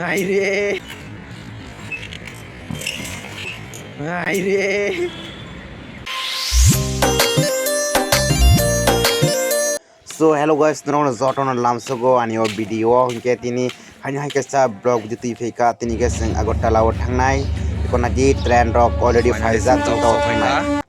Aire. Aire. So hello guys, nong zoton lamsogo ani o video hingke tini hanya kesa blog juti feka tini guys agotala o thangnai ikona di trend rock already faizat chota thangnai.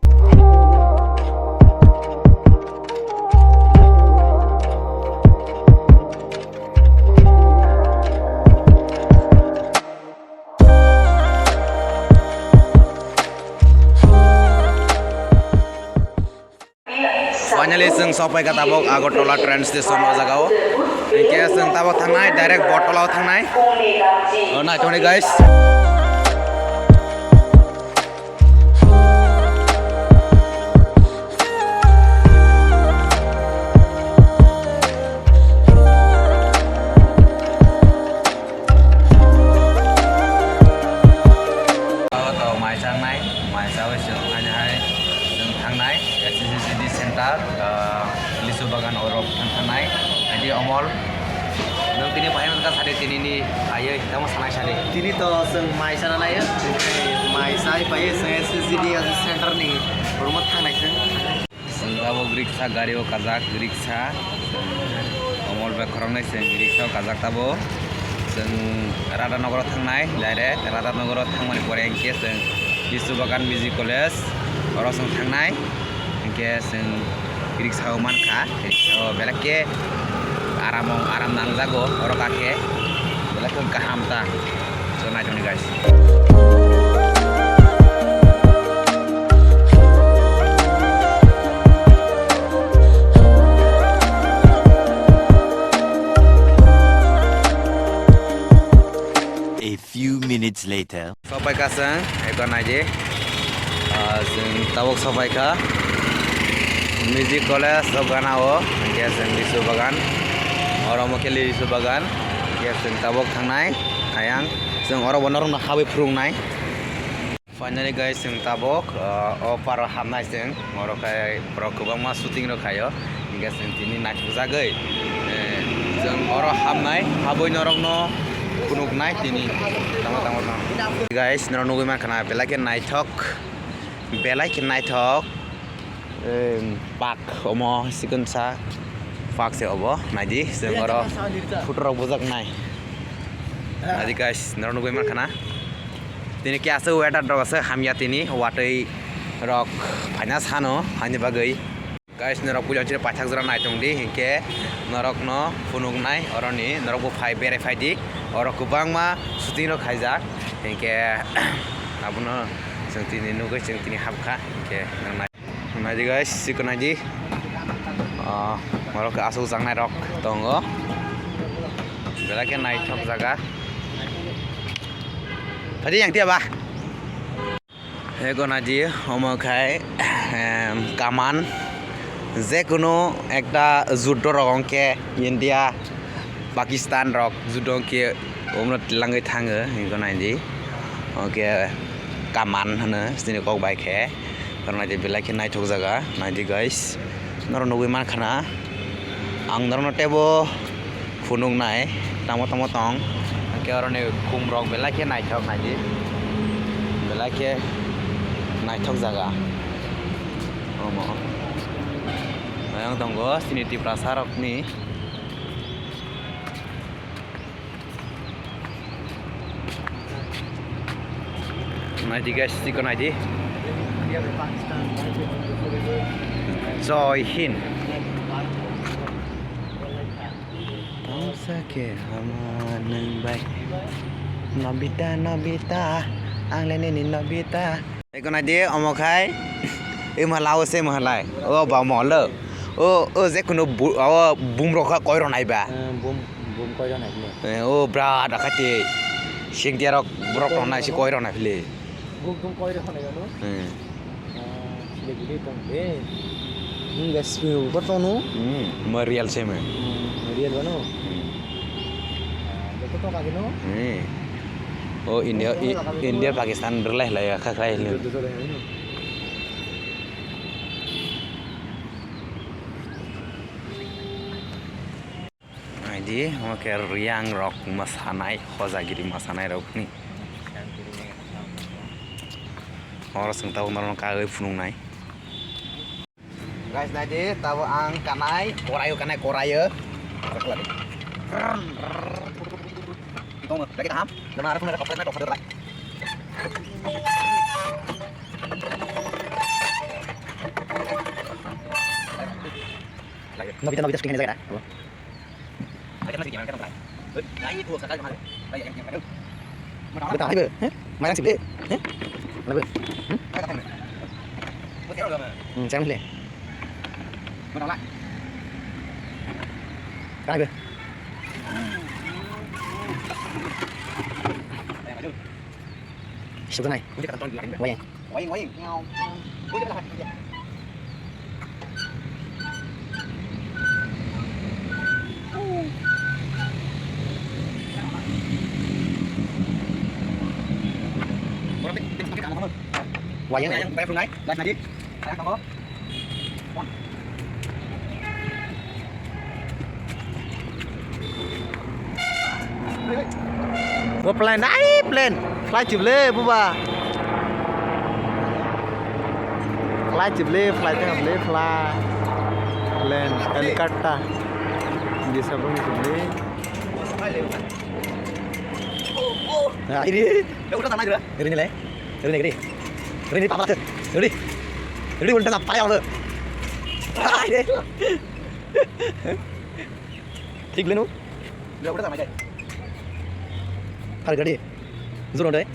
Finally जों सफायगा ताबक Agartala train station जागाव इनके जों ताबक थांनाय डाइरेक्ट बटलाव थांनाय नायथ'नि guys Lisu bagan orok tanai jadi omol nang tini pahen ka sade tini ni aye tamo sanai sade tini to seng mai sana na ya mai sai paye SSGD center ni rumah thang nai seng gabo griksa gario kazak griksa omol be khorong nai seng griksa kazak tabo seng Radhanagor thangnai direct Radhanagor thangmani pore engke seng Lisu bagan music college orok seng thangnai engke seng Griksa man kha belake aram nangjago orokake belake kaham ta so naitoni guys. A few minutes later. Sampai kasang ekon aja sing tabok sampai ka Music College Ogana o ke seng Lisu bagan oro mokeli Lisu bagan ke seng tabok thangnai ayang seng oro bonorong na habi phurungnai finally guys seng tabok o par hamnai seng oro kai pro kubangma shooting ro khayo ke seng tini naithuk jagai seng oro hamnai haboi norok no punuknai tini tamo guys noro nugui ma khana belake naithok pak omo sikunsa pak se obo naji seng oro futrok bujak nai naji guys noro nugui mar khana tini ke ase weather dog ase hamya tini watei rok phanya sano hani bagai guys norok puja chire pathak jora nai tongdi hingke norok no funuk nai oroni norok bo phai bere phai dik orok kubangma shooting ro khaijak hingke abuno seng tini nugui seng tini habkha hingke nai naji guys sikon aji morok asu jangnai rok tongo belake naithok jaga tadi yang tiap ekon aji omokai kaman jekono ekta judo rok onke India Pakistan rok judo onke omno tilangai thango ekon aji oke kaman hono sini kok bai khe karena dia belaki naithok jaga naji guys noro nugui man khana ang noro tebo funung nai tamo tong ke orone kumrok belaki naithok naji belaki naithok jaga omo ayang tonggo sini ti prasarok ni naji guys sikon aji Joy Hind Sake hama nang bai Nobita ang leni Nobita ekon aje omokai malau se mahalai o ba mole o je kuno bumrokha koiro naiba bum koiro nai o bra dakati singtiarok brok nai si koiro nai phile bum koiro nai no gede tong be gas piu bertonu marial seme marial bano betul to kagino oh India Pakistan berleh lah ya kakak ini di oke riang rok masanai hojagiri masanai rok ni orang sing tahu marong kagai funung nai guys nadi tahu ang kanai korayo Tunggu, lagi tahap. Dengan arah mereka kopretnya dokter lagi. Nggak bisa speaking aja kan? Aja masih gimana kan mulai? Nah itu sekali kemarin. Lagi yang mana? Betul aja, main sih beli, lebih. Saya beli. Mana lah? Kan be. Sudah naik. Wayang. Ngau. Wayang bayar naik. Lihat Nadit. Sayang kamu. Plan naik, plan. Fly chụp lê bố bà. Fly chụp lê, fly tengah lê, fly. Plan Calcutta. Di sabang chụp lê. Nah, ini. Udah sama aja. Dari ni leh. Dari ni papa tu. Dari udah sampai awal tu. ठीक लेनु. Udah sama aja. Harga dia. Zoro deh.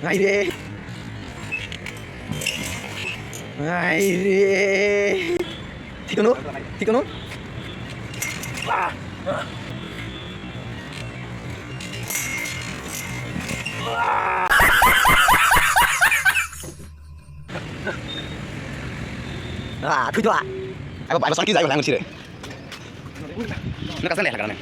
Aire. ঠিক no? Thứ cho ạ. Anh có sáng ký dạy của anh chị đấy. Nó cắt rất lẹ là cái này.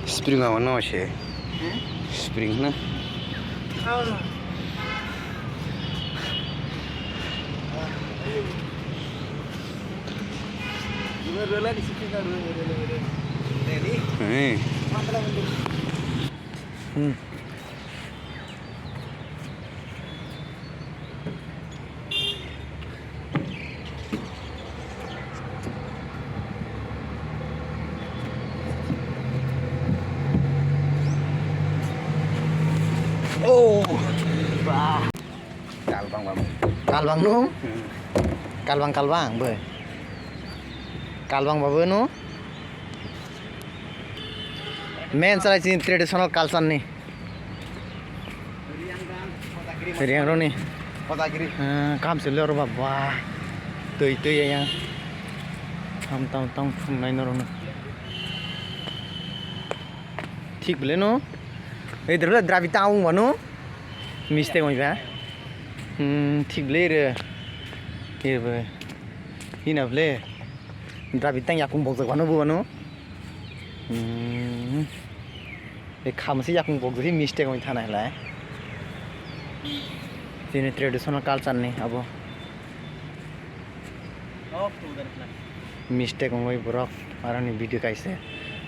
Spring apa no sih? Spring na. Rela di sini kan rela. Ini. Oh. Wah. Kalbang nu. Kalbang boy. Kalbang babu nu. Main salah sini tradisional kalsan nih. Riang ro nih. Kota kiri. Kam selor baba. Tuh itu ya yang. Tam naik noro. ठीक बोले नो इधर बोले द्राविता आऊँ वनो मिस्टेक हो गया ठीक बोले ये बोले ही ना बोले द्राविता याकुं बोल सकता वनो एक खाम से याकुं बोल सकती मिस्टेक हो था ना है तीन ट्रेडिशनल कल्चर नहीं अब मिस्टेक हो गई बरफ आरानी वीडियो कैसे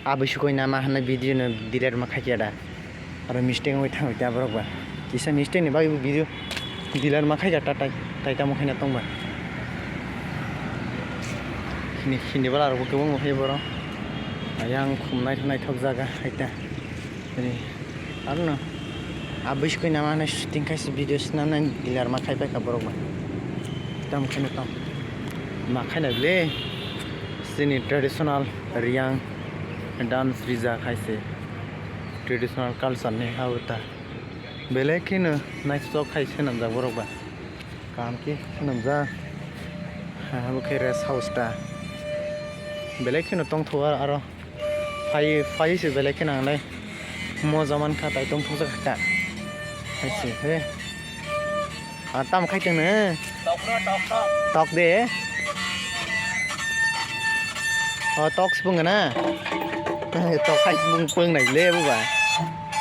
अब इसको कोई नाम है वीडियो न डिलीट में खाई जाता और मिस्टेक में था क्या बरबर किसी मिस्टेक नहीं भाई वीडियो डिलीट में खाई जाता टाइटा में खाई ना तंग बा हिंदी वाला और वो क्यों वो है बरो yang खुमनाय थक जागा टाइटा ini आरो ना अब इसको नाम है शूटिंग कैसे वीडियो ना डिलीट में खाई पाएगा बरबर तम खाई ना तम मा खाई ना ले सिनी ट्रेडिशनल रियांग डांस रिजा खाइसे ट्रेडिशनल कल्चर ने हावता बेलेकिन नाइट स्टॉक खाइसे नमजा बरबा काम की नमजा हाबो के रेस्ट हाउस ता बेलेकिन तंग थवा आरो फाइ से बेलेकिन आंलाय मजा मान खाता तंग थजा खाता खाइसे हे tam khai chừng nữa Tok. tóc để tóc spung cái na tóc khai spung này lê bố bà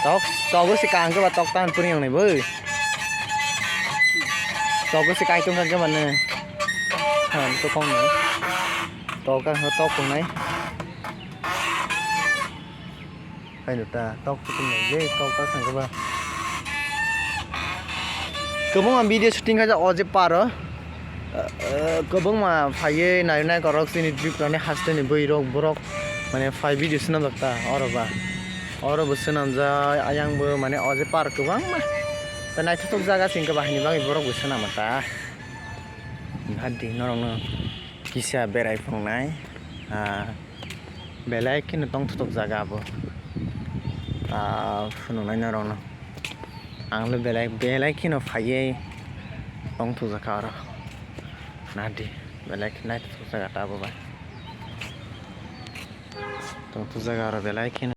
tóc tóc có sẽ càng cái bà tóc tan spung này bơi tóc có sẽ cài trong cái mình nè tôi con nữa tóc cái hơi tóc cùng này hay được ta tóc spung này lê tóc cái thằng các bạn Kebong video shooting aja oje paro. Kebong ma faye nai korok sini trip nane haste ni boi rok borok mane fai video senam bakta oro bo senam ja ayang bo mane oje par kebang ma tanai thutuk jaga singka bahini bangi borok bo senam ta hadi norong no kisa berai pongnai belai kin tong thutuk jaga bo fununai norong no Ang le belai kino faye tong tu zakara nadi belai kina tu zakata baba tong tu zakara belai kina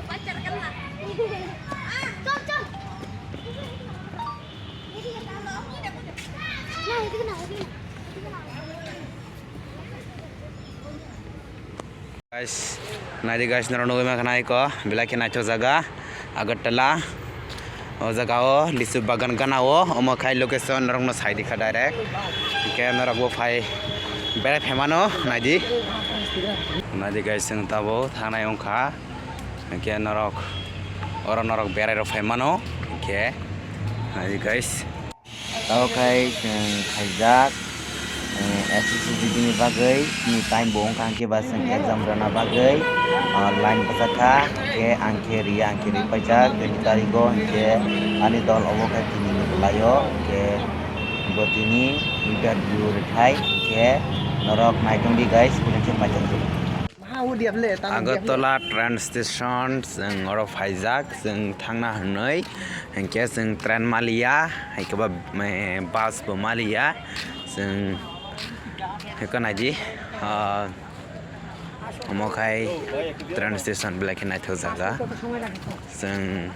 pacar kena cocok nah itu kenapa Guys, nadi guys narono gema khanai ko belaki nacho jaga Agartala o jaga o lisu bagan gana o omo khai location narong no side kha direct ke narok bo phai bere phemano nadi guys sing tabo thanai ongkha ke narok oro narok bere ro phemano ke nadi guys tao khai khaijak SSCD ni bagai ni time bohong kan ke basang exam rana bagai line pasaka ke angke ri pajak dan tarigo ke ani dol omokai tini layo ke botini interview retai ke norok naitung di guys punya pajak tu Agartala train station sing oro phaijak sing thangna hanoi ke sing train malia hai ke ba bus bo malia sing Hekan aji, omokai train station black and night jaga, seng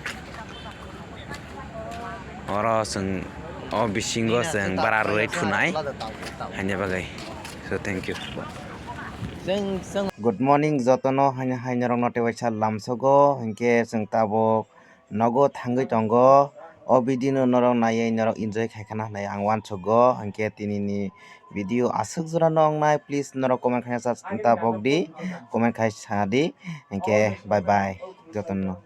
oro seng bisingo seng bararoi tunai, hanya bagai. So thank you. Good morning jotono hanya rong note waisa lamsogo hingke seng tabok nogo thangai tongo obidino norong nai norok enjoy khaikana nai angwan chogo hingke tinini video asuk jora nong nai please norok comment khaisa tabok di comment khaisa di hingke bye bye jotono